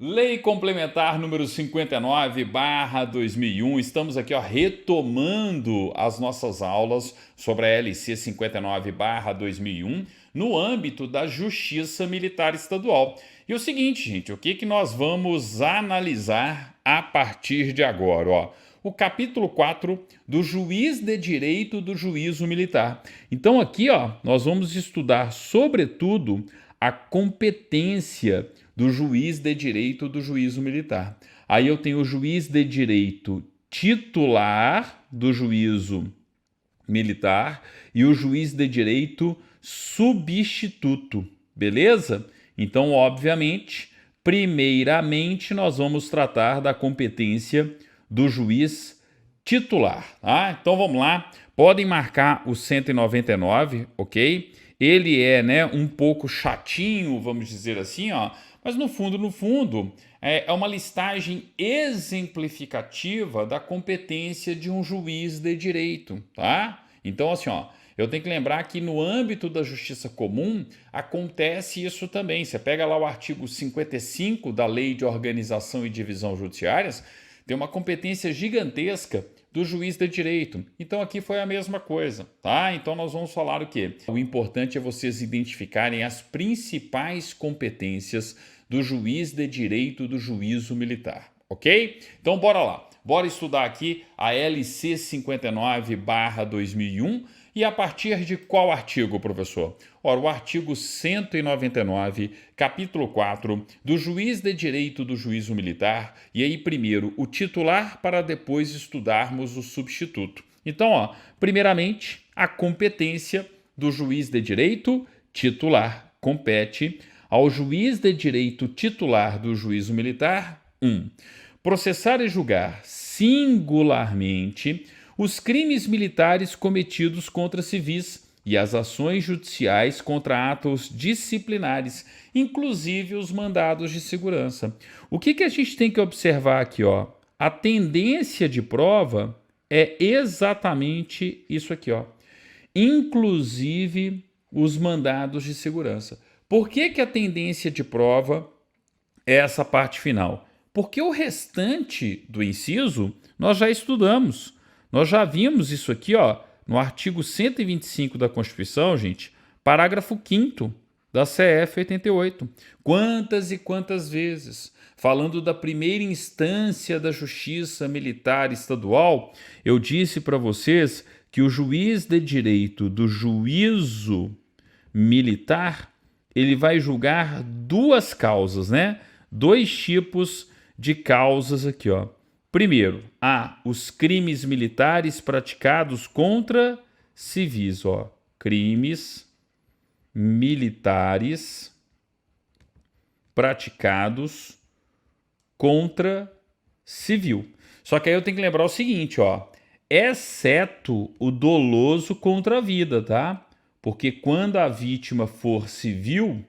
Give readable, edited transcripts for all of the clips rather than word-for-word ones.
Lei Complementar número 59/2001. Estamos aqui, retomando as nossas aulas sobre a LC 59/2001 no âmbito da Justiça Militar Estadual. E o seguinte, gente, o que nós vamos analisar a partir de agora? O capítulo 4 do Juiz de Direito do Juízo Militar. Então aqui, nós vamos estudar, sobretudo, a competência do juiz de direito do juízo militar. Aí eu tenho o juiz de direito titular do juízo militar e o juiz de direito substituto, beleza? Então, obviamente, primeiramente nós vamos tratar da competência do juiz titular, tá? Então vamos lá, podem marcar o 199, ok? Ele é, um pouco chatinho, vamos dizer assim, mas no fundo, é uma listagem exemplificativa da competência de um juiz de direito, tá? Então, assim, eu tenho que lembrar que no âmbito da justiça comum acontece isso também. Você pega lá o artigo 55 da Lei de Organização e Divisão Judiciárias, tem uma competência gigantesca do juiz de direito. Então aqui foi a mesma coisa, tá? Então nós vamos falar o quê? O importante é vocês identificarem as principais competências do juiz de direito do juízo militar, ok? Então bora lá. Bora estudar aqui a LC 59/2001 e a partir de qual artigo, professor? Ora, o artigo 199, capítulo 4, do juiz de direito do juízo militar, e aí primeiro o titular para depois estudarmos o substituto. Então, primeiramente, a competência do juiz de direito titular compete ao juiz de direito titular do juízo militar 1. Processar e julgar singularmente os crimes militares cometidos contra civis e as ações judiciais contra atos disciplinares, inclusive os mandados de segurança. O que a gente tem que observar aqui? A tendência de prova é exatamente isso aqui, inclusive os mandados de segurança. Por que a tendência de prova é essa parte final? Porque o restante do inciso nós já estudamos. Nós já vimos isso aqui, no artigo 125 da Constituição, gente, parágrafo 5º da CF 88. Quantas e quantas vezes, falando da primeira instância da Justiça Militar Estadual, eu disse para vocês que o juiz de direito do juízo militar, ele vai julgar duas causas, né? Dois tipos de causas aqui, Primeiro, os crimes militares praticados contra civis, crimes militares praticados contra civil. Só que aí eu tenho que lembrar o seguinte, exceto o doloso contra a vida, tá? Porque quando a vítima for civil,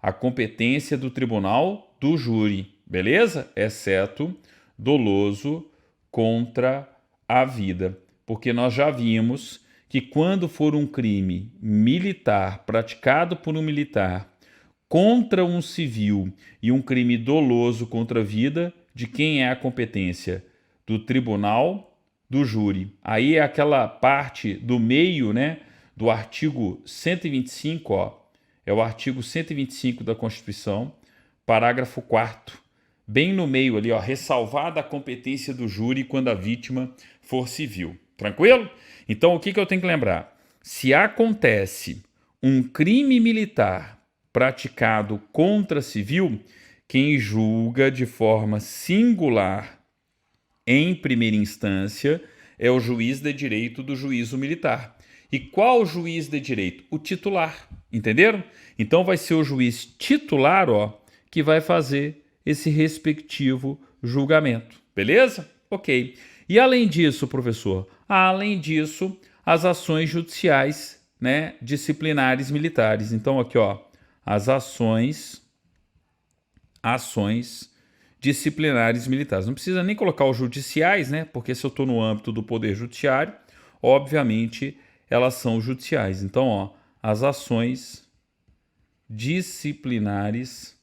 a competência do tribunal do júri, beleza? Exceto doloso contra a vida. Porque nós já vimos que quando for um crime militar praticado por um militar contra um civil e um crime doloso contra a vida, de quem é a competência? Do tribunal do júri. Aí é aquela parte do meio, né, do artigo 125, é o artigo 125 da Constituição, parágrafo 4º, bem no meio ali, ressalvada a competência do júri quando a vítima for civil. Tranquilo? Então, o que eu tenho que lembrar? Se acontece um crime militar praticado contra civil, quem julga de forma singular em primeira instância é o juiz de direito do juízo militar. E qual juiz de direito? O titular, entenderam? Então vai ser o juiz titular, que vai fazer esse respectivo julgamento, beleza? Ok. E além disso, professor, além disso, as ações judiciais, né, disciplinares militares. Então aqui, as ações disciplinares militares. Não precisa nem colocar os judiciais, né? Porque se eu estou no âmbito do Poder Judiciário, obviamente elas são judiciais. Então, as ações disciplinares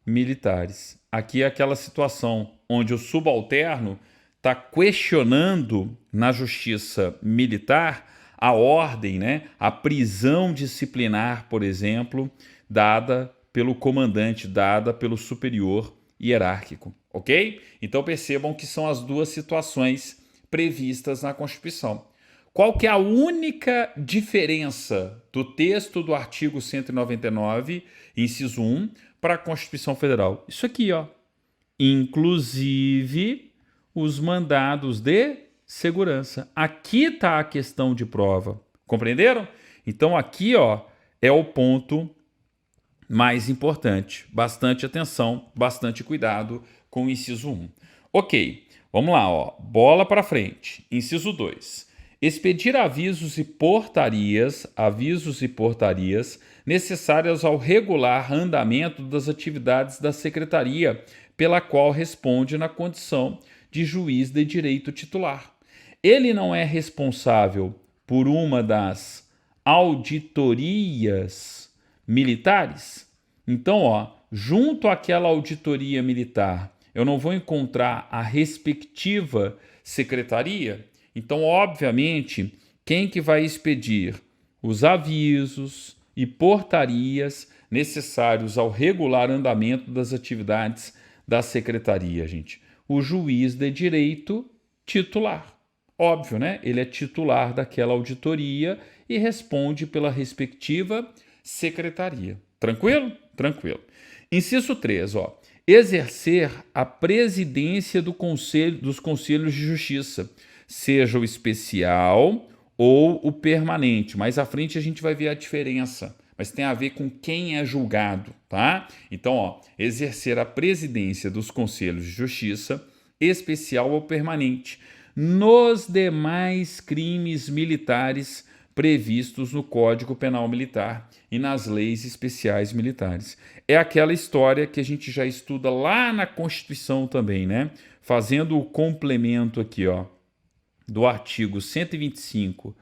militares. aqui é aquela situação onde o subalterno está questionando na justiça militar a ordem, né, a prisão disciplinar, por exemplo, dada pelo comandante, dada pelo superior hierárquico, ok? Então percebam que são as duas situações previstas na Constituição. Qual que é a única diferença do texto do artigo 199, inciso 1, para a Constituição Federal? Isso aqui, ó. Inclusive os mandados de segurança. Aqui está a questão de prova. Compreenderam? Então aqui, ó, é o ponto mais importante. Bastante atenção, bastante cuidado com o inciso 1. Ok, vamos lá, ó. Bola para frente. Inciso 2. Expedir avisos e portarias necessárias ao regular andamento das atividades da secretaria, pela qual responde na condição de juiz de direito titular. Ele não é responsável por uma das auditorias militares? Então, ó, junto àquela auditoria militar, eu não vou encontrar a respectiva secretaria? Então, obviamente, quem que vai expedir os avisos e portarias necessários ao regular andamento das atividades da secretaria, gente? O juiz de direito titular. Óbvio, né? Ele é titular daquela auditoria e responde pela respectiva secretaria. Tranquilo? Tranquilo. Inciso 3, ó. Exercer a presidência dos conselhos de justiça, seja o especial ou o permanente. Mais à frente a gente vai ver a diferença, mas tem a ver com quem é julgado, tá? Então, ó, exercer a presidência dos conselhos de justiça, especial ou permanente, nos demais crimes militares previstos no Código Penal Militar e nas leis especiais militares. É aquela história que a gente já estuda lá na Constituição também, né? Fazendo o complemento aqui, ó, do artigo 125,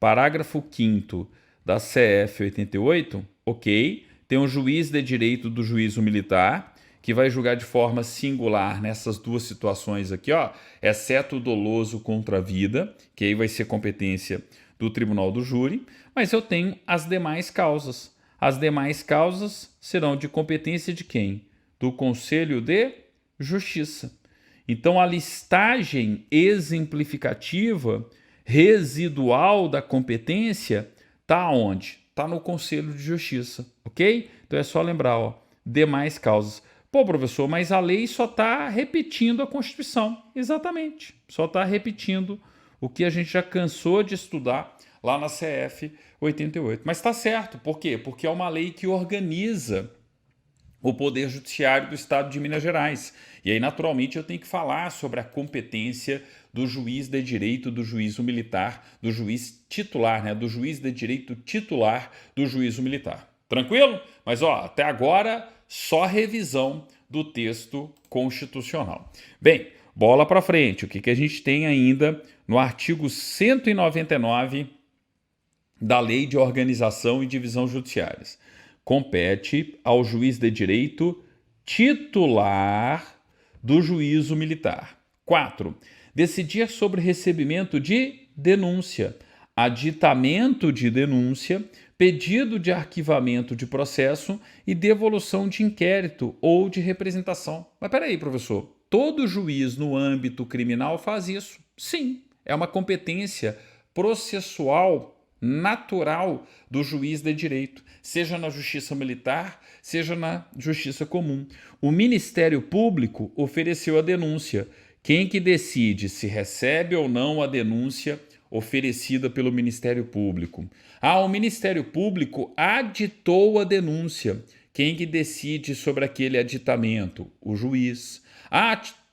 parágrafo 5º da CF 88, ok? Tem um juiz de direito do juízo militar, que vai julgar de forma singular nessas duas situações aqui, ó, exceto o doloso contra a vida, que aí vai ser competência do tribunal do júri, mas eu tenho as demais causas. As demais causas serão de competência de quem? Do Conselho de Justiça. Então, a listagem exemplificativa residual da competência está onde? Está no Conselho de Justiça, ok? Então é só lembrar, ó, demais causas. Pô, professor, mas a lei só está repetindo a Constituição. Exatamente, só está repetindo o que a gente já cansou de estudar lá na CF 88. Mas está certo, por quê? Porque é uma lei que organiza o Poder Judiciário do Estado de Minas Gerais. E aí, naturalmente, eu tenho que falar sobre a competência do juiz de direito do juízo militar, do juiz titular, né? Do juiz de direito titular do juízo militar. Tranquilo? Mas, ó, até agora, só revisão do texto constitucional. Bem, bola para frente. O que a gente tem ainda no artigo 199 da Lei de Organização e Divisão Judiciárias? Compete ao juiz de direito titular do juízo militar. 4. Decidir sobre recebimento de denúncia, aditamento de denúncia, pedido de arquivamento de processo e devolução de inquérito ou de representação. Mas peraí, professor, todo juiz no âmbito criminal faz isso? Sim, é uma competência processual natural do juiz de direito, seja na justiça militar, seja na justiça comum. O Ministério Público ofereceu a denúncia. Quem que decide se recebe ou não a denúncia oferecida pelo Ministério Público? O Ministério Público aditou a denúncia. Quem que decide sobre aquele aditamento? O juiz.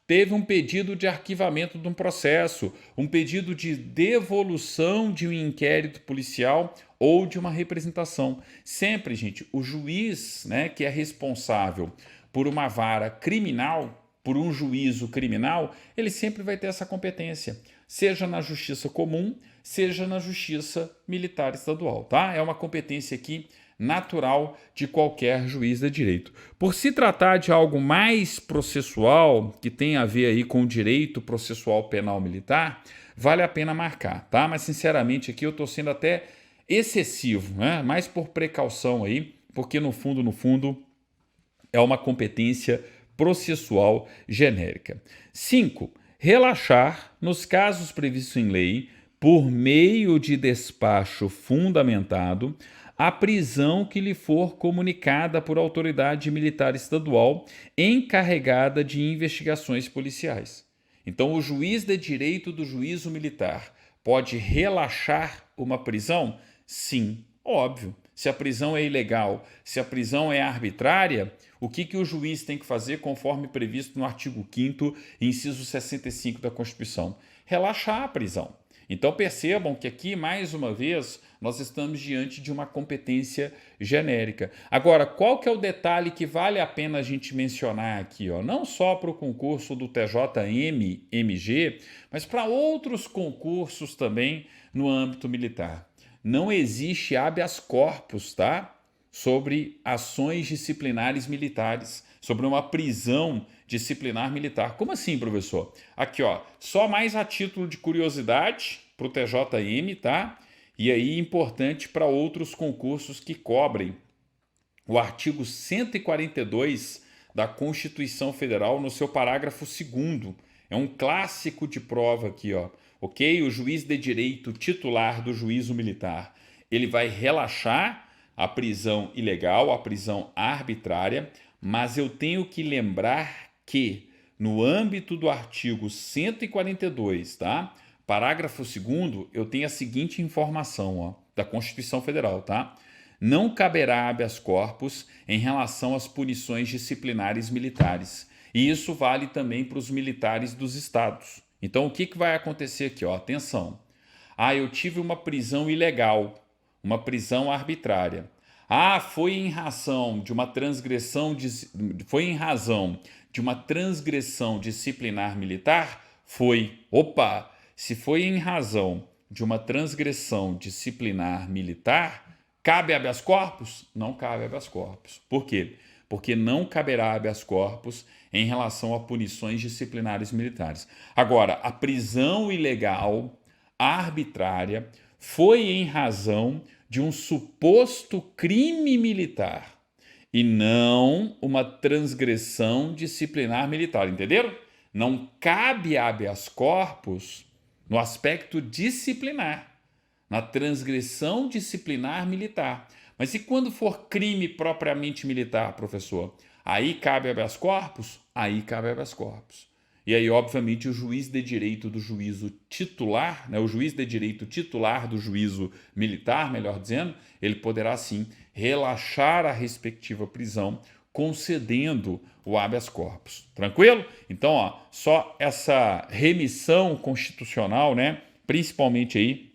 Teve um pedido de arquivamento de um processo, um pedido de devolução de um inquérito policial ou de uma representação. Sempre, gente, o juiz, né, que é responsável por uma vara criminal, por um juízo criminal, ele sempre vai ter essa competência, seja na justiça comum, seja na justiça militar estadual, tá? É uma competência aqui natural de qualquer juiz de direito. Por se tratar de algo mais processual, que tem a ver aí com o direito processual penal militar, vale a pena marcar, tá? Mas sinceramente aqui eu estou sendo até excessivo, né? Mais por precaução aí, porque no fundo é uma competência processual genérica. 5. Relaxar, nos casos previstos em lei, por meio de despacho fundamentado, a prisão que lhe for comunicada por autoridade militar estadual encarregada de investigações policiais. Então, o juiz de direito do juízo militar pode relaxar uma prisão? Sim, óbvio. Se a prisão é ilegal, se a prisão é arbitrária, o que o juiz tem que fazer conforme previsto no artigo 5º, inciso 65 da Constituição? Relaxar a prisão. Então percebam que aqui, mais uma vez, nós estamos diante de uma competência genérica. Agora, qual que é o detalhe que vale a pena a gente mencionar aqui? Não só para o concurso do TJM-MG, mas para outros concursos também no âmbito militar. Não existe habeas corpus, tá? Sobre ações disciplinares militares, sobre uma prisão disciplinar militar. Como assim, professor? Aqui, só mais a título de curiosidade para o TJM, tá? E aí, importante para outros concursos que cobrem o artigo 142 da Constituição Federal no seu parágrafo 2º. É um clássico de prova aqui, ok? O juiz de direito titular do juízo militar, ele vai relaxar a prisão ilegal, a prisão arbitrária, mas eu tenho que lembrar que, no âmbito do artigo 142, tá? Parágrafo 2º, eu tenho a seguinte informação, da Constituição Federal, tá? Não caberá habeas corpus em relação às punições disciplinares militares. E isso vale também para os militares dos estados. Então, o que vai acontecer aqui? Atenção. Eu tive uma prisão ilegal, uma prisão arbitrária. Foi em razão de uma transgressão disciplinar militar? Foi. Opa! Se foi em razão de uma transgressão disciplinar militar, cabe habeas corpus? Não cabe habeas corpus. Por quê? Porque não caberá habeas corpus em relação a punições disciplinares militares. Agora, a prisão ilegal, arbitrária, foi em razão de um suposto crime militar e não uma transgressão disciplinar militar, entenderam? Não cabe habeas corpus no aspecto disciplinar, na transgressão disciplinar militar. Mas e quando for crime propriamente militar, professor? Aí cabe habeas corpus? Aí cabe habeas corpus. E aí, obviamente, o juiz de direito do juízo titular, o juiz de direito titular do juízo militar, melhor dizendo, ele poderá, sim, relaxar a respectiva prisão, concedendo o habeas corpus. Tranquilo? Então, só essa remissão constitucional, principalmente aí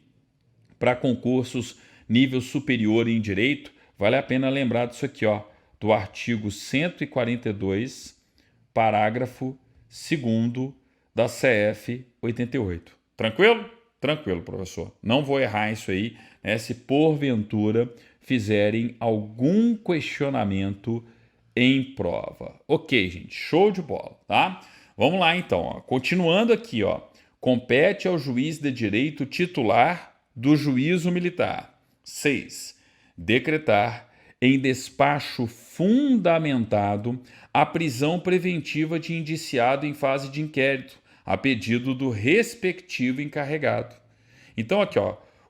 para concursos nível superior em direito, vale a pena lembrar disso aqui, do artigo 142, parágrafo 2º da CF 88. Tranquilo? Tranquilo, professor. Não vou errar isso aí, se porventura fizerem algum questionamento em prova. Ok, gente, show de bola, tá? Vamos lá então, continuando aqui, compete ao juiz de direito titular do juízo militar. 6. Decretar em despacho fundamentado a prisão preventiva de indiciado em fase de inquérito, a pedido do respectivo encarregado. Então aqui,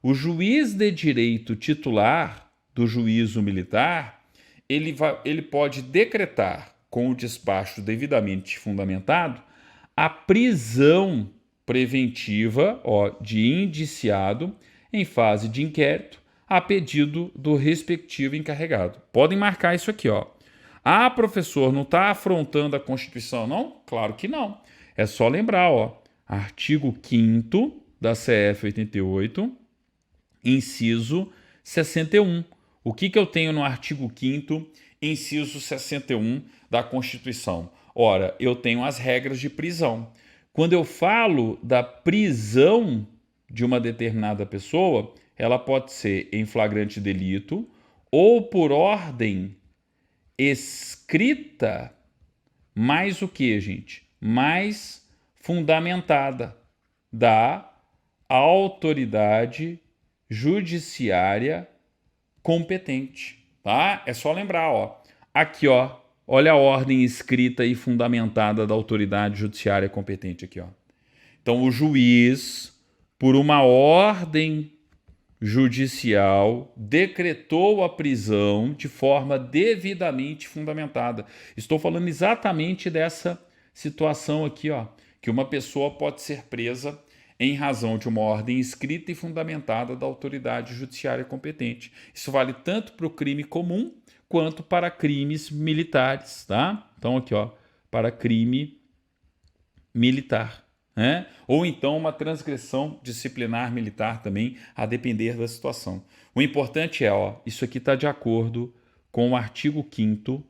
o juiz de direito titular do juízo militar, ele pode decretar, com o despacho devidamente fundamentado, a prisão preventiva de indiciado em fase de inquérito, a pedido do respectivo encarregado. Podem marcar isso aqui, professor, não está afrontando a Constituição, não? Claro que não. É só lembrar, artigo 5º da CF 88, inciso 61. O que eu tenho no artigo 5º, inciso 61 da Constituição? Ora, eu tenho as regras de prisão. Quando eu falo da prisão de uma determinada pessoa, ela pode ser em flagrante delito ou por ordem escrita, mais o que, gente? Mais fundamentada da autoridade judiciária competente, tá? É só lembrar, ó. Aqui, ó. Olha a ordem escrita e fundamentada da autoridade judiciária competente aqui, ó. Então, o juiz, por uma ordem judicial, decretou a prisão de forma devidamente fundamentada. Estou falando exatamente dessa situação aqui, ó, que uma pessoa pode ser presa em razão de uma ordem escrita e fundamentada da autoridade judiciária competente. Isso vale tanto para o crime comum quanto para crimes militares, tá? Então aqui, ó, para crime militar, né? Ou então uma transgressão disciplinar militar também, a depender da situação. O importante é, ó, isso aqui está de acordo com o artigo 5º,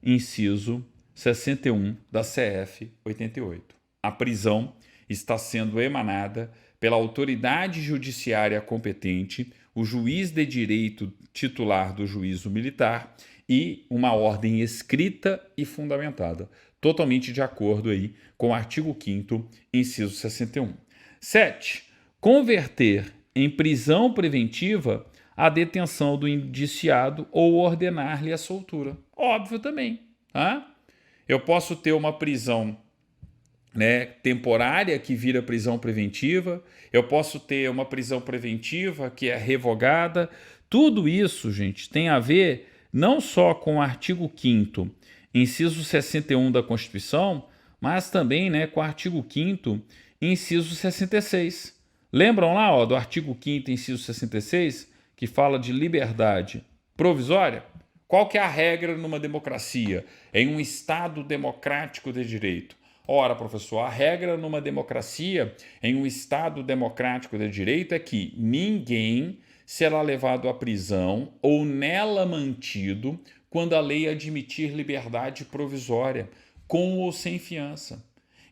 inciso 61 da CF 88. A prisão está sendo emanada pela autoridade judiciária competente, o juiz de direito titular do juízo militar e uma ordem escrita e fundamentada, totalmente de acordo aí com o artigo 5º, inciso 61. 7. Converter em prisão preventiva a detenção do indiciado ou ordenar-lhe a soltura. Óbvio também, tá? Eu posso ter uma prisão, né, temporária que vira prisão preventiva, eu posso ter uma prisão preventiva que é revogada. Tudo isso, gente, tem a ver não só com o artigo 5º, inciso 61 da Constituição, mas também, né, com o artigo 5º, inciso 66. Lembram lá, ó, do artigo 5º, inciso 66, que fala de liberdade provisória? Qual que é a regra numa democracia, em um Estado democrático de direito? Ora, professor, a regra numa democracia, em um Estado democrático de direito, é que ninguém será levado à prisão ou nela mantido quando a lei admitir liberdade provisória, com ou sem fiança.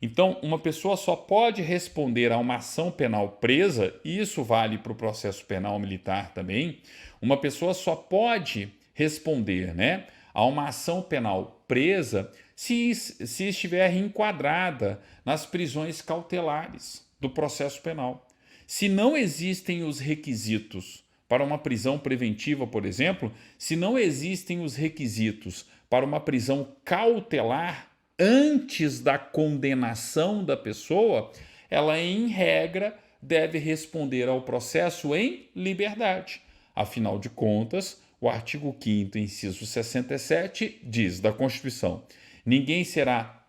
Então, uma pessoa só pode responder a uma ação penal presa, e isso vale para o processo penal militar também, uma pessoa só pode responder, né, a uma ação penal presa se estiver enquadrada nas prisões cautelares do processo penal. Se não existem os requisitos para uma prisão preventiva, por exemplo, se não existem os requisitos para uma prisão cautelar antes da condenação da pessoa, ela, em regra, deve responder ao processo em liberdade. Afinal de contas, o artigo 5º, inciso 67, diz da Constituição: ninguém será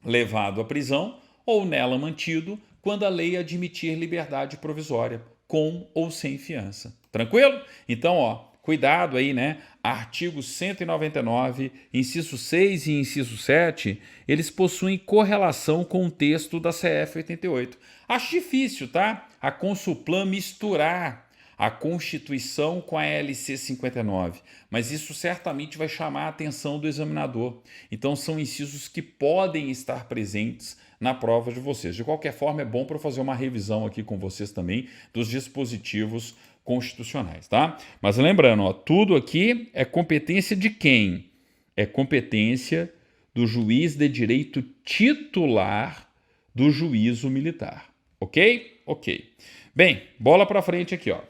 levado à prisão ou nela mantido quando a lei admitir liberdade provisória, com ou sem fiança. Tranquilo? Então, ó, cuidado aí, né? Artigo 199, inciso 6 e inciso 7, eles possuem correlação com o texto da CF 88. Acho difícil, tá? A Consulplan misturar a Constituição com a LC 59, mas isso certamente vai chamar a atenção do examinador. Então são incisos que podem estar presentes na prova de vocês. De qualquer forma, é bom para eu fazer uma revisão aqui com vocês também dos dispositivos constitucionais, tá? Mas lembrando, ó, tudo aqui é competência de quem? É competência do juiz de direito titular do juízo militar. Ok? Ok. Bem, bola para frente aqui, ó.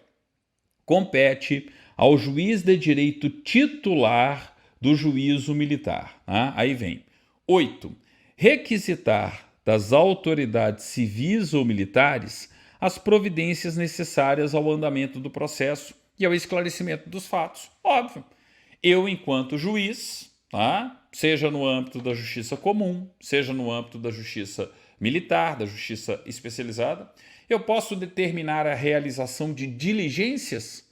Compete ao juiz de direito titular do juízo militar. Tá? Aí vem. 8. Requisitar das autoridades civis ou militares as providências necessárias ao andamento do processo e ao esclarecimento dos fatos. Óbvio. Eu, enquanto juiz, tá? Seja no âmbito da justiça comum, seja no âmbito da justiça militar, da justiça especializada, eu posso determinar a realização de diligências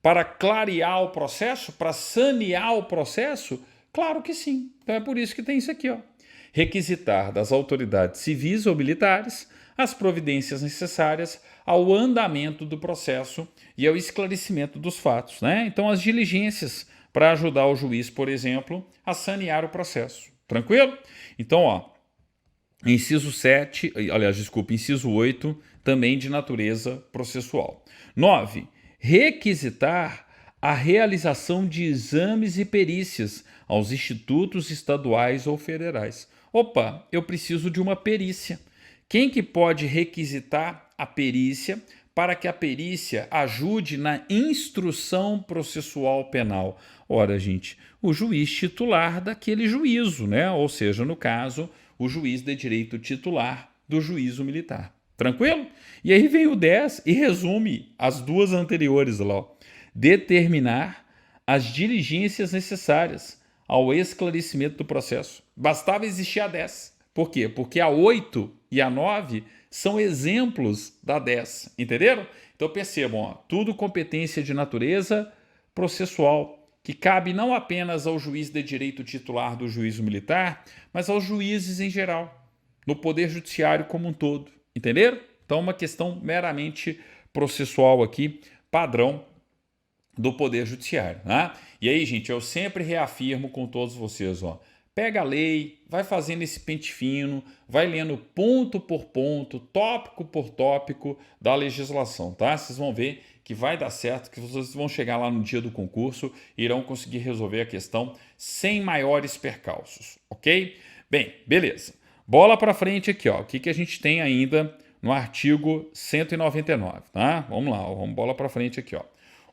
para clarear o processo, para sanear o processo? Claro que sim. Então é por isso que tem isso aqui, ó. Requisitar das autoridades civis ou militares as providências necessárias ao andamento do processo e ao esclarecimento dos fatos, né? Então as diligências para ajudar o juiz, por exemplo, a sanear o processo. Tranquilo? Então, ó, inciso 7, aliás, desculpa, inciso 8, também de natureza processual. 9. Requisitar a realização de exames e perícias aos institutos estaduais ou federais. Opa, eu preciso de uma perícia. Quem que pode requisitar a perícia para que a perícia ajude na instrução processual penal? Ora, gente, o juiz titular daquele juízo, né? Ou seja, no caso, o juiz de direito titular do juízo militar. Tranquilo? E aí vem o 10 e resume as duas anteriores lá. Ó. Determinar as diligências necessárias ao esclarecimento do processo. Bastava existir a 10. Por quê? Porque a 8 e a 9 são exemplos da 10. Entenderam? Então percebam, ó, tudo competência de natureza processual, que cabe não apenas ao juiz de direito titular do juízo militar, mas aos juízes em geral, no Poder Judiciário como um todo. Entenderam? Então, uma questão meramente processual aqui, padrão do Poder Judiciário. Né? E aí, gente, eu sempre reafirmo com todos vocês, ó, pega a lei, vai fazendo esse pente fino, vai lendo ponto por ponto, tópico por tópico da legislação, tá? Vocês vão ver que vai dar certo, que vocês vão chegar lá no dia do concurso e irão conseguir resolver a questão sem maiores percalços, ok? Bem, beleza. Bola para frente aqui, ó. O que a gente tem ainda no artigo 199, tá? Vamos lá, ó. Vamos bola para frente aqui, ó.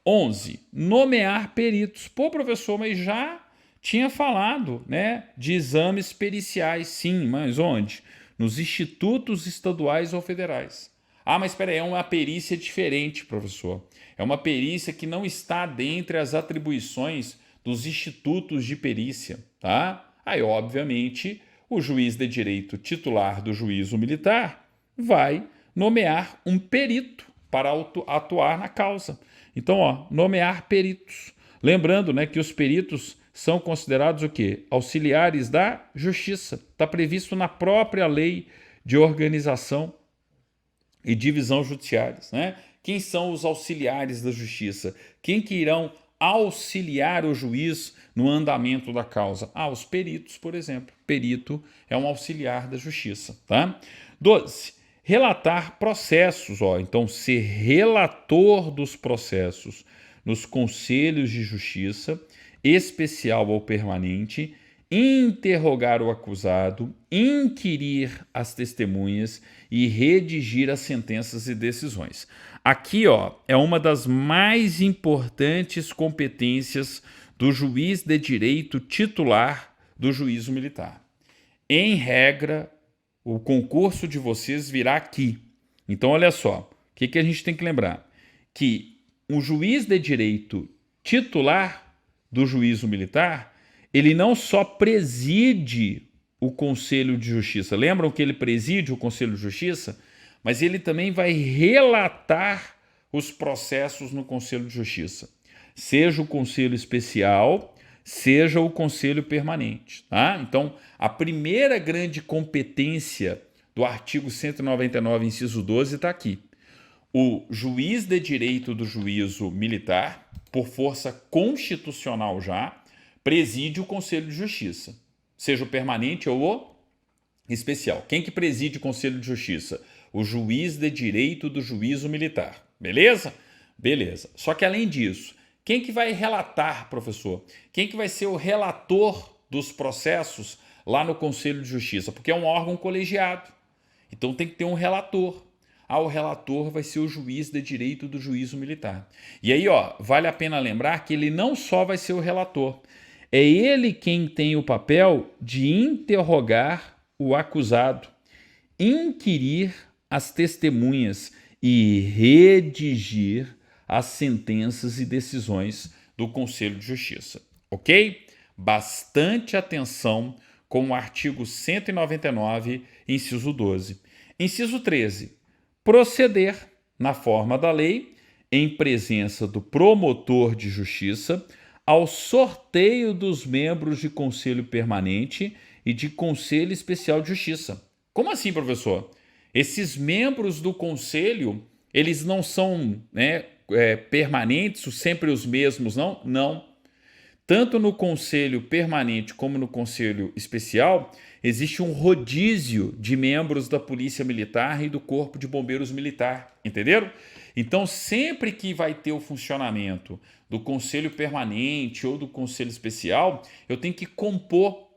11. Nomear peritos. Pô, professor, mas já tinha falado, né, de exames periciais, sim, mas onde? Nos institutos estaduais ou federais. Ah, mas espera aí, é uma perícia diferente, professor. É uma perícia que não está dentre as atribuições dos institutos de perícia, tá? Aí, obviamente, o juiz de direito titular do juízo militar vai nomear um perito para atuar na causa. Então, ó, nomear peritos. Lembrando, né, que os peritos são considerados o quê? Auxiliares da justiça. Está previsto na própria lei de organização e divisão judiciárias, né? Quem são os auxiliares da justiça? Quem que irão auxiliar o juiz no andamento da causa? Ah, os peritos, por exemplo. Perito é um auxiliar da justiça, tá? 12. Relatar processos, ó. Então, ser relator dos processos nos conselhos de justiça, especial ou permanente, interrogar o acusado, inquirir as testemunhas e redigir as sentenças e decisões. Aqui, ó, é uma das mais importantes competências do juiz de direito titular do juízo militar. Em regra, o concurso de vocês virá aqui. Então, olha só, o que a gente tem que lembrar? Que o juiz de direito titular do juízo militar, ele não só preside o Conselho de Justiça. Lembram que ele preside o Conselho de Justiça? Mas ele também vai relatar os processos no Conselho de Justiça. Seja o Conselho Especial, seja o Conselho Permanente. Tá? Então, a primeira grande competência do artigo 199, inciso 12, está aqui. O juiz de direito do juízo militar, por força constitucional já, preside o Conselho de Justiça, seja o permanente ou o especial. Quem que preside o Conselho de Justiça? O juiz de direito do juízo militar. Beleza? Beleza. Só que além disso, quem que vai relatar, professor? Quem que vai ser o relator dos processos lá no Conselho de Justiça? Porque é um órgão colegiado. Então tem que ter um relator. Ah, o relator vai ser o juiz de direito do juízo militar. E aí, ó, vale a pena lembrar que ele não só vai ser o relator, é ele quem tem o papel de interrogar o acusado, inquirir as testemunhas e redigir as sentenças e decisões do Conselho de Justiça. Ok? Bastante atenção com o artigo 199, inciso 12. Inciso 13. Proceder, na forma da lei, em presença do promotor de justiça, ao sorteio dos membros de Conselho Permanente e de Conselho Especial de Justiça. Como assim, professor? Esses membros do Conselho, eles não são, né, permanentes, sempre os mesmos, não? Não. Tanto no Conselho Permanente como no Conselho Especial, existe um rodízio de membros da Polícia Militar e do Corpo de Bombeiros Militar, entenderam? Então, sempre que vai ter o funcionamento do Conselho Permanente ou do Conselho Especial, eu tenho que compor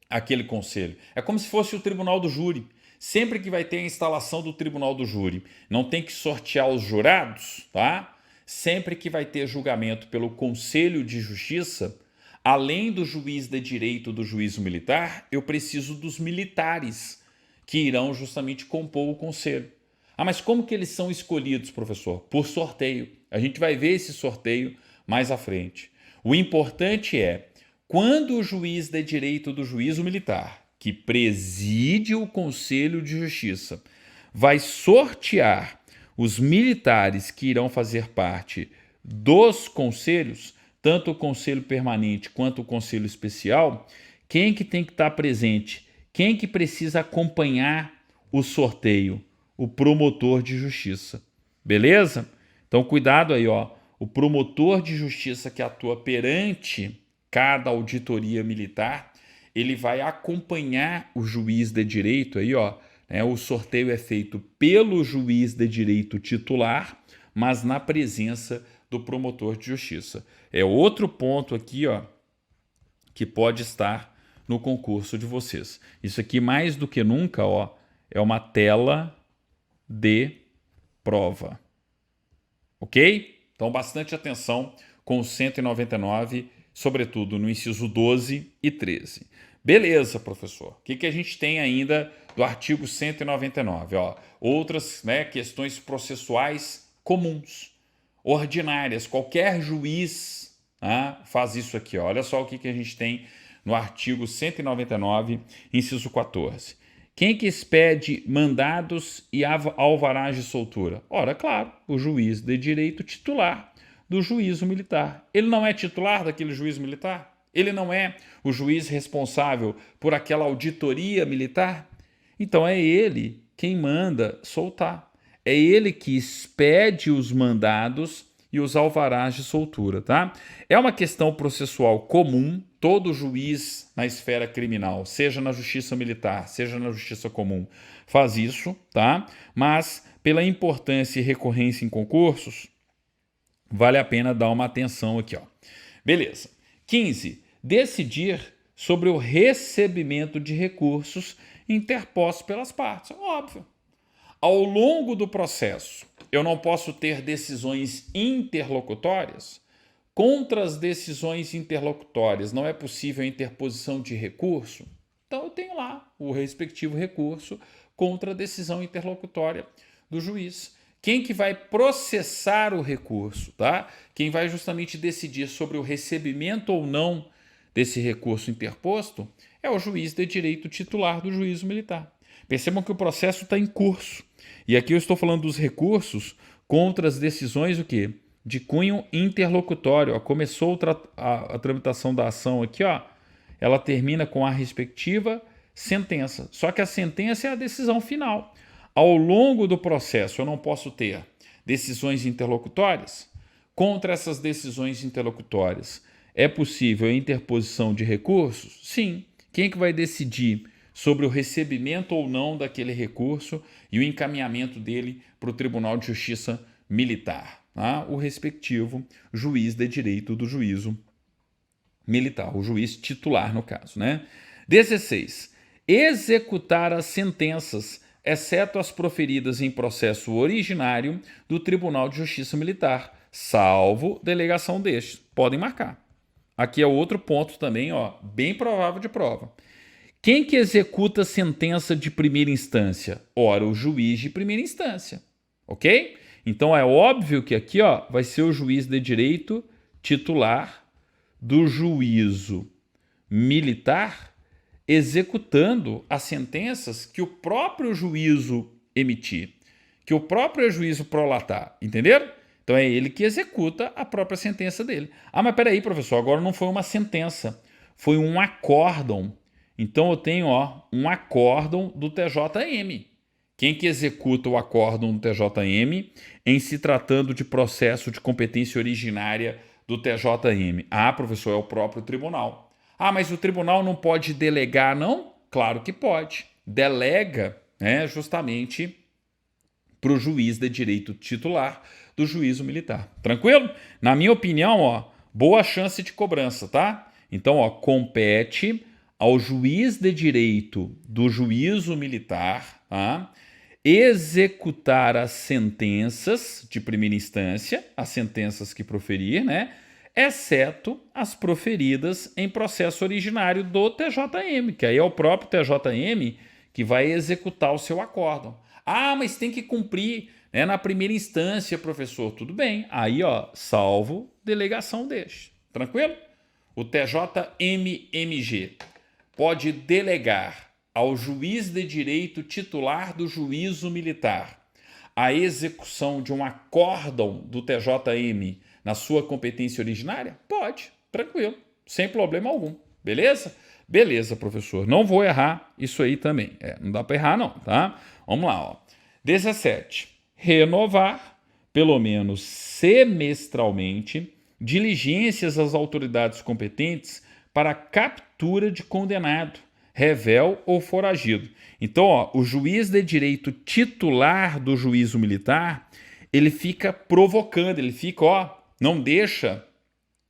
aquele conselho. É como se fosse o Tribunal do Júri. Sempre que vai ter a instalação do Tribunal do Júri, não tem que sortear os jurados, tá? Sempre que vai ter julgamento pelo Conselho de Justiça, além do juiz de direito do juízo militar, eu preciso dos militares que irão justamente compor o conselho. Ah, mas como que eles são escolhidos, professor? Por sorteio. A gente vai ver esse sorteio mais à frente. O importante é, quando o juiz de direito do juízo militar, que preside o Conselho de Justiça, vai sortear os militares que irão fazer parte dos conselhos, tanto o Conselho Permanente quanto o Conselho Especial, quem que tem que estar presente? Quem que precisa acompanhar o sorteio? O promotor de justiça. Beleza? Então, cuidado aí, ó. O promotor de justiça que atua perante cada auditoria militar, ele vai acompanhar o juiz de direito aí, ó. Né? O sorteio é feito pelo juiz de direito titular, mas na presença do promotor de justiça. É outro ponto aqui, ó, que pode estar no concurso de vocês. Isso aqui, mais do que nunca, ó, é uma tela de prova. Ok? Então, bastante atenção com o 199, sobretudo no inciso 12 e 13. Beleza, professor. O que a gente tem ainda do artigo 199? Ó, outras, né, questões processuais comuns, ordinárias. Qualquer juiz faz isso aqui. Ó. Olha só o que a gente tem no artigo 199, inciso 14. Quem que expede mandados e alvarás de soltura? Ora, claro, o juiz de direito titular do juízo militar. Ele não é titular daquele juízo militar? Ele não é o juiz responsável por aquela auditoria militar? Então é ele quem manda soltar. É ele que expede os mandados e os alvarás de soltura, tá? É uma questão processual comum, todo juiz na esfera criminal, seja na justiça militar, seja na justiça comum, faz isso, tá? Mas pela importância e recorrência em concursos, vale a pena dar uma atenção aqui, ó. Beleza. 15. Decidir sobre o recebimento de recursos interpostos pelas partes. Óbvio. Ao longo do processo, eu não posso ter decisões interlocutórias? Contra as decisões interlocutórias, não é possível a interposição de recurso? Então, eu tenho lá o respectivo recurso contra a decisão interlocutória do juiz. Quem que vai processar o recurso, tá? Quem vai justamente decidir sobre o recebimento ou não desse recurso interposto é o juiz de direito titular do juízo militar. Percebam que o processo está em curso. E aqui eu estou falando dos recursos contra as decisões o quê? De cunho interlocutório. Ó, começou a tramitação da ação aqui, ó, ela termina com a respectiva sentença. Só que a sentença é a decisão final. Ao longo do processo, eu não posso ter decisões interlocutórias. Contra essas decisões interlocutórias, é possível a interposição de recursos? Sim. Quem é que vai decidir sobre o recebimento ou não daquele recurso e o encaminhamento dele para o Tribunal de Justiça Militar? Tá? O respectivo juiz de direito do juízo militar, o juiz titular, no caso. Né? 16. Executar as sentenças, exceto as proferidas em processo originário do Tribunal de Justiça Militar, salvo delegação deste. Podem marcar. Aqui é outro ponto também, ó, bem provável de prova. Quem que executa a sentença de primeira instância? Ora, o juiz de primeira instância, ok? Então é óbvio que aqui, ó, vai ser o juiz de direito titular do juízo militar executando as sentenças que o próprio juízo emitir, que o próprio juízo prolatar, entenderam? Então é ele que executa a própria sentença dele. Ah, mas peraí, professor, agora não foi uma sentença, foi um acórdão. Então eu tenho, ó, um acórdão do TJM. Quem que executa o acórdão do TJM em se tratando de processo de competência originária do TJM? Ah, professor, é o próprio tribunal. Ah, mas o tribunal não pode delegar, não? Claro que pode. Delega, né, justamente para o juiz de direito titular do juízo militar. Tranquilo? Na minha opinião, ó, boa chance de cobrança, tá? Então, ó, compete ao juiz de direito do juízo militar, tá, executar as sentenças de primeira instância, as sentenças que proferir, né? Exceto as proferidas em processo originário do TJM, que aí é o próprio TJM que vai executar o seu acórdão. Ah, mas tem que cumprir, né, na primeira instância, professor. Tudo bem. Aí, ó, salvo delegação deixa. Tranquilo? O TJMMG pode delegar ao juiz de direito titular do juízo militar a execução de um acórdão do TJM na sua competência originária? Pode, tranquilo, sem problema algum. Beleza? Beleza, professor. Não vou errar isso aí também. Não dá para errar não, tá? Vamos lá, ó. 17. Renovar, pelo menos semestralmente, diligências às autoridades competentes para captura de condenado, revel ou foragido. Então, ó, o juiz de direito titular do juízo militar, ele fica provocando, ele fica, ó, não deixa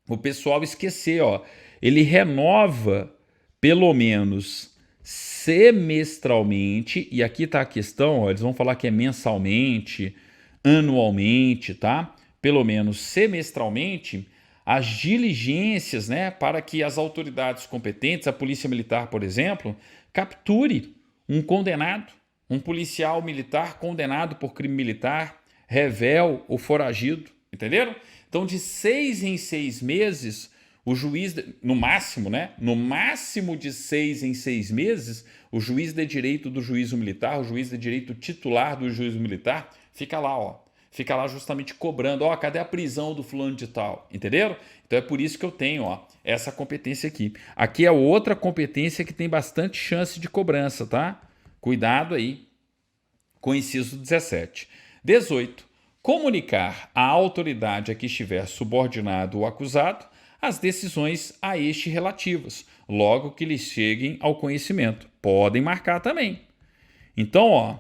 o pessoal esquecer, ó. Ele renova pelo menos semestralmente, e aqui está a questão, ó, eles vão falar que é mensalmente, anualmente, tá? Pelo menos semestralmente, as diligências, né, para que as autoridades competentes, a Polícia Militar, por exemplo, capture um condenado, um policial militar condenado por crime militar, revel ou foragido, entenderam? Então, de 6 em 6 meses, o juiz, no máximo, né? No máximo de 6 em 6 meses, o juiz de direito do juízo militar, o juiz de direito titular do juízo militar, fica lá, ó. Fica lá justamente cobrando, ó, cadê a prisão do fulano de tal? Entenderam? Então é por isso que eu tenho, ó, essa competência aqui. Aqui é outra competência que tem bastante chance de cobrança, tá? Cuidado aí com o inciso 17. 18. Comunicar à autoridade a que estiver subordinado o acusado as decisões a este relativas, logo que lhes cheguem ao conhecimento. Podem marcar também. Então, ó,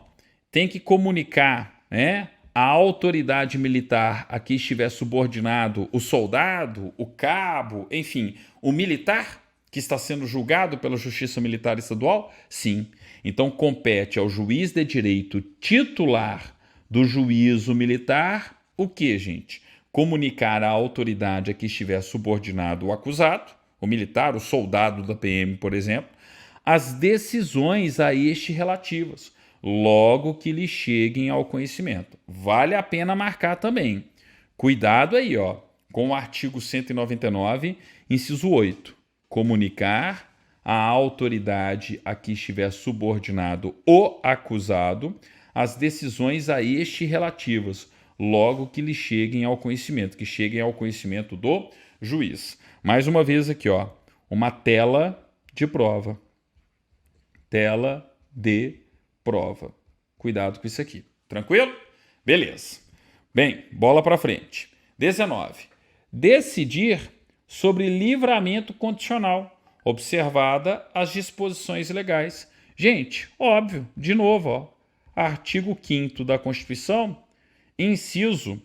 tem que comunicar, né, a autoridade militar a que estiver subordinado o soldado, o cabo, enfim, o militar que está sendo julgado pela Justiça Militar Estadual? Sim. Então, compete ao juiz de direito titular do juízo militar o que, gente? Comunicar à autoridade a que estiver subordinado o acusado, o militar, o soldado da PM, por exemplo, as decisões a este relativas, logo que lhe cheguem ao conhecimento. Vale a pena marcar também. Cuidado aí, ó, com o artigo 199, inciso 8. Comunicar à autoridade a que estiver subordinado o acusado as decisões a este relativas, logo que lhe cheguem ao conhecimento, que cheguem ao conhecimento do juiz. Mais uma vez aqui, ó, uma tela de prova. Tela de prova. Cuidado com isso aqui. Tranquilo? Beleza. Bem, bola para frente. 19. Decidir sobre livramento condicional, observada as disposições legais. Gente, óbvio, de novo, ó, artigo 5º da Constituição, inciso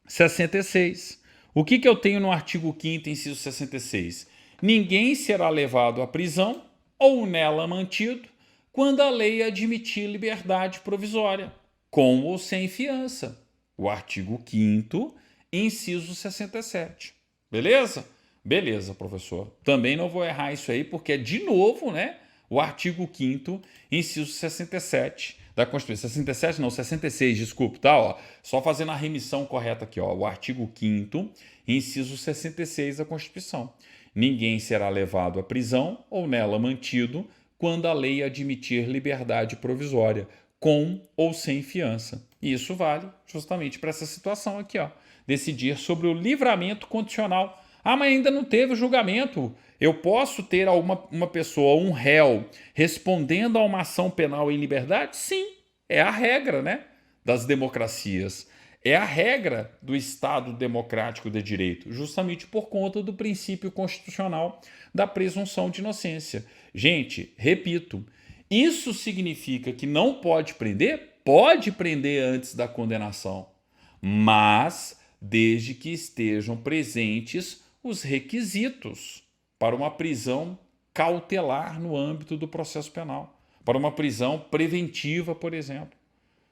66. O que eu tenho no artigo 5º, inciso 66? Ninguém será levado à prisão ou nela mantido quando a lei admitir liberdade provisória, com ou sem fiança. O artigo 5º, inciso 67. Beleza? Beleza, professor. Também não vou errar isso aí, porque é de novo, né? O artigo 5º, inciso 67 da Constituição. 67 não, 66, desculpe, tá? Ó, só fazendo a remissão correta aqui, ó. O artigo 5º, inciso 66 da Constituição. Ninguém será levado à prisão ou nela mantido quando a lei admitir liberdade provisória, com ou sem fiança. E isso vale justamente para essa situação aqui, ó. Decidir sobre o livramento condicional. Ah, mas ainda não teve o julgamento. Eu posso ter uma pessoa, um réu, respondendo a uma ação penal em liberdade? Sim, é a regra, né, das democracias. É a regra do Estado democrático de direito, justamente por conta do princípio constitucional da presunção de inocência. Gente, repito, isso significa que não pode prender? Pode prender antes da condenação, mas desde que estejam presentes os requisitos para uma prisão cautelar no âmbito do processo penal, para uma prisão preventiva, por exemplo.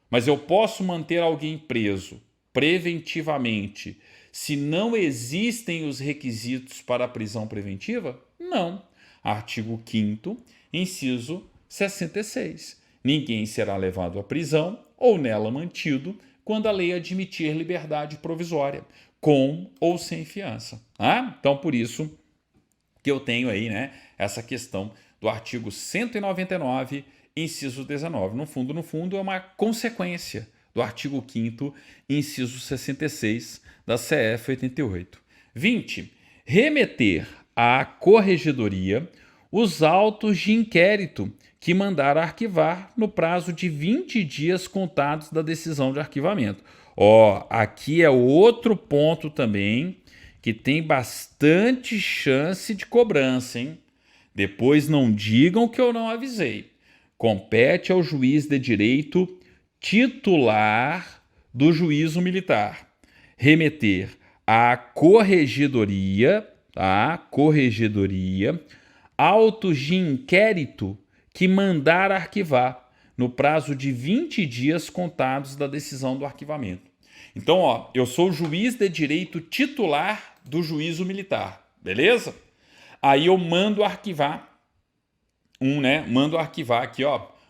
Mas eu posso manter alguém preso preventivamente se não existem os requisitos para a prisão preventiva? Não. Artigo 5º, inciso 66. Ninguém será levado à prisão ou nela mantido quando a lei admitir liberdade provisória, com ou sem fiança. Então, por isso que eu tenho aí, né, essa questão do artigo 199, inciso 19. No fundo, é uma consequência do artigo 5º, inciso 66 da CF 88. 20. Remeter à corregedoria os autos de inquérito que mandar arquivar no prazo de 20 dias contados da decisão de arquivamento. Aqui é outro ponto também que tem bastante chance de cobrança, hein? Depois não digam que eu não avisei. Compete ao juiz de direito titular do juízo militar remeter à corregedoria, autos de inquérito que mandar arquivar no prazo de 20 dias contados da decisão do arquivamento. Então, eu sou o juiz de direito titular do juízo militar, beleza? Aí eu mando arquivar aqui,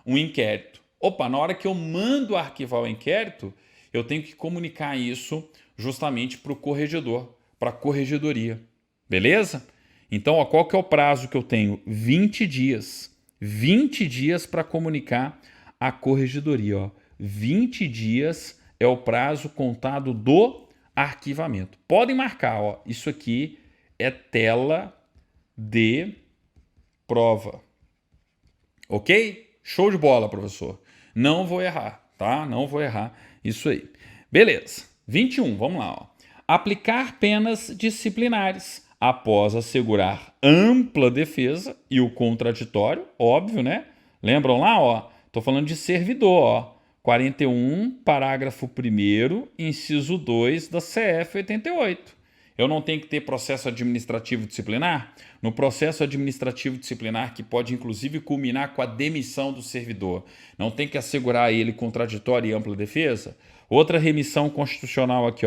um inquérito. Na hora que eu mando arquivar o inquérito, eu tenho que comunicar isso justamente para o corregedor, para a corregedoria, beleza? Então, qual que é o prazo que eu tenho? 20 dias. 20 dias para comunicar à corregedoria. 20 dias é o prazo contado do arquivamento. Podem marcar, isso aqui é tela de prova. Ok? Show de bola, professor. Não vou errar, tá? Não vou errar isso aí. Beleza. 21, vamos lá. Aplicar penas disciplinares após assegurar ampla defesa e o contraditório, óbvio, né? Lembram lá, tô falando de servidor, 41, parágrafo 1º, inciso 2 da CF 88. Eu não tenho que ter processo administrativo disciplinar? No processo administrativo disciplinar, que pode inclusive culminar com a demissão do servidor, não tem que assegurar a ele contraditório e ampla defesa? Outra remissão constitucional aqui,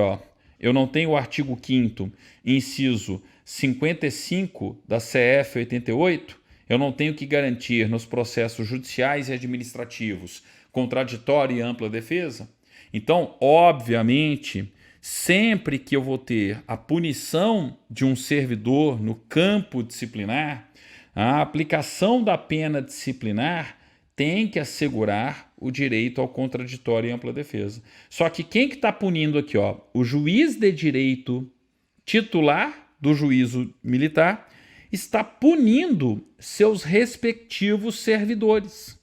eu não tenho o artigo 5º, inciso 55 da CF 88? Eu não tenho que garantir nos processos judiciais e administrativos contraditório e ampla defesa? Então, obviamente, sempre que eu vou ter a punição de um servidor no campo disciplinar, a aplicação da pena disciplinar tem que assegurar o direito ao contraditório e ampla defesa. Só que quem que está punindo aqui? O juiz de direito titular do juízo militar está punindo seus respectivos servidores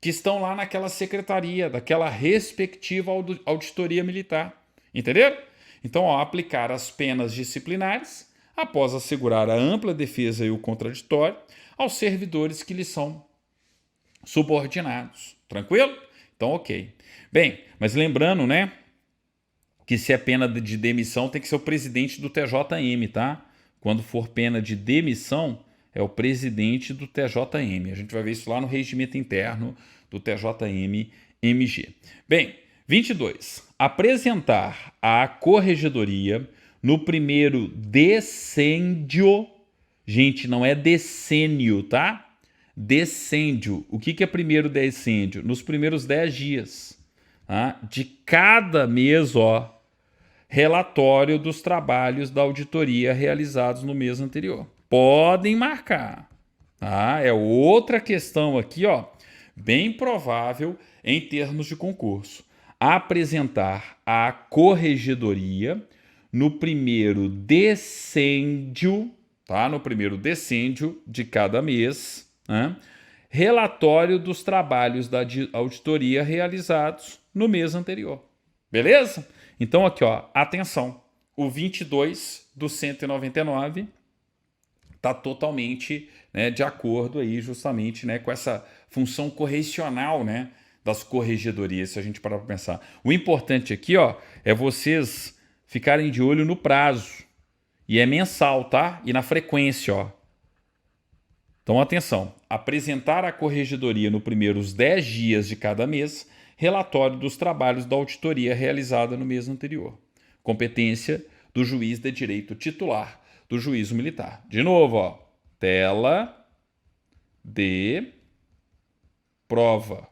que estão lá naquela secretaria, daquela respectiva auditoria militar. Entenderam? Então, aplicar as penas disciplinares após assegurar a ampla defesa e o contraditório aos servidores que lhes são subordinados. Tranquilo? Então, ok. Bem, mas lembrando, né, que se é pena de demissão tem que ser o presidente do TJM, tá? Quando for pena de demissão, é o presidente do TJM. A gente vai ver isso lá no regimento interno do TJM-MG. Bem, 22. Apresentar à corregedoria no primeiro decêndio, gente, não é decênio, tá? Decêndio. O que é primeiro decêndio? Nos primeiros 10 dias, tá? De cada mês, relatório dos trabalhos da auditoria realizados no mês anterior. Podem marcar, tá? É outra questão aqui, bem provável em termos de concurso. Apresentar à corregedoria no primeiro decêndio, tá? No primeiro decêndio de cada mês, né? Relatório dos trabalhos da auditoria realizados no mês anterior. Beleza? Então aqui, ó, atenção. O 22 do 199 está totalmente, né, de acordo aí justamente, né, com essa função correcional, né, das corregedorias, se a gente parar para pensar. O importante aqui, ó, é vocês ficarem de olho no prazo. E é mensal, tá? E na frequência, ó. Então, atenção. Apresentar à corregedoria nos primeiros 10 dias de cada mês relatório dos trabalhos da auditoria realizada no mês anterior. Competência do juiz de direito titular do juízo militar. De novo, ó. Tela de prova.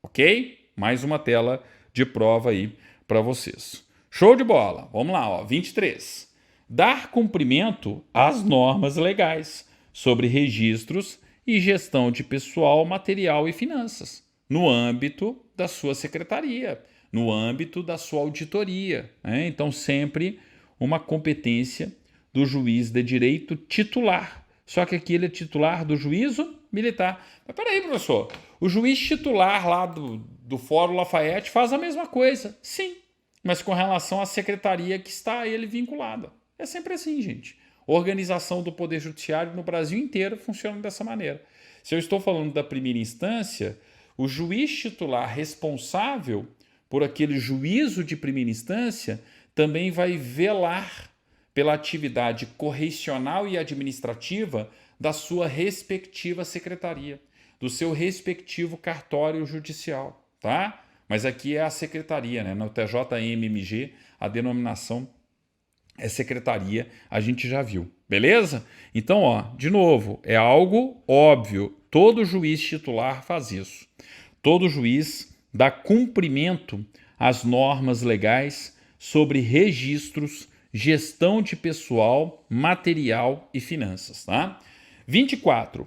Ok? Mais uma tela de prova aí para vocês. Show de bola. Vamos lá, ó. 23. Dar cumprimento às normas legais sobre registros e gestão de pessoal, material e finanças, no âmbito da sua secretaria, no âmbito da sua auditoria. Né? Então, sempre uma competência do juiz de direito titular. Só que aqui ele é titular do juízo militar. Mas peraí, professor, o juiz titular lá do Fórum Lafayette faz a mesma coisa. Sim, mas com relação à secretaria que está a ele vinculada. É sempre assim, gente. A organização do Poder Judiciário no Brasil inteiro funciona dessa maneira. Se eu estou falando da primeira instância, o juiz titular responsável por aquele juízo de primeira instância também vai velar pela atividade correicional e administrativa da sua respectiva secretaria, do seu respectivo cartório judicial, tá? Mas aqui é a secretaria, né? No TJMMG, a denominação é secretaria, a gente já viu, beleza? Então, ó, de novo, é algo óbvio, todo juiz titular faz isso. Todo juiz dá cumprimento às normas legais sobre registros, gestão de pessoal, material e finanças, tá? 24.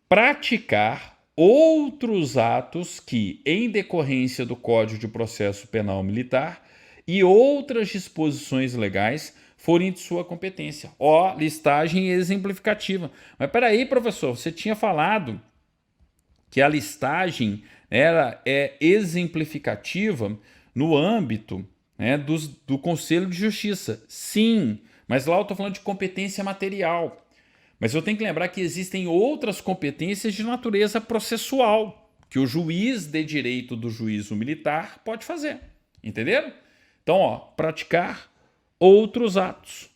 Praticar outros atos que, em decorrência do Código de Processo Penal Militar e outras disposições legais, forem de sua competência. Ó, listagem exemplificativa. Mas peraí, professor, você tinha falado que a listagem é exemplificativa no âmbito, né, do Conselho de Justiça. Sim, mas lá eu estou falando de competência material. Mas eu tenho que lembrar que existem outras competências de natureza processual que o juiz de direito do juízo militar pode fazer. Entenderam? Então, ó, praticar outros atos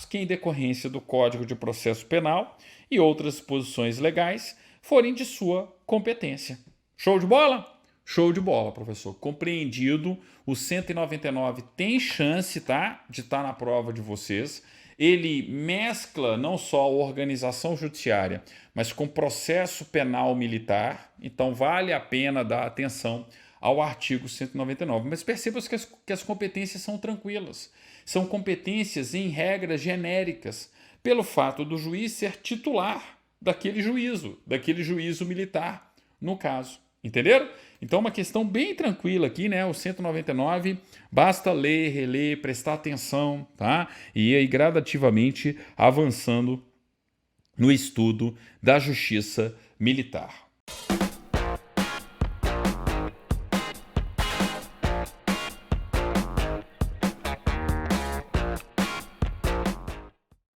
que, em decorrência do Código de Processo Penal e outras disposições legais, forem de sua competência. Show de bola? Show de bola, professor. Compreendido. O 199 tem chance, tá, de estar na prova de vocês. Ele mescla não só a organização judiciária, mas com processo penal militar. Então, vale a pena dar atenção ao artigo 199. Mas perceba que as competências são tranquilas. São competências em regras genéricas, pelo fato do juiz ser titular daquele juízo militar, no caso. Entenderam? Então, uma questão bem tranquila aqui, né? O 199, basta ler, reler, prestar atenção, tá? E aí, gradativamente, avançando no estudo da justiça militar.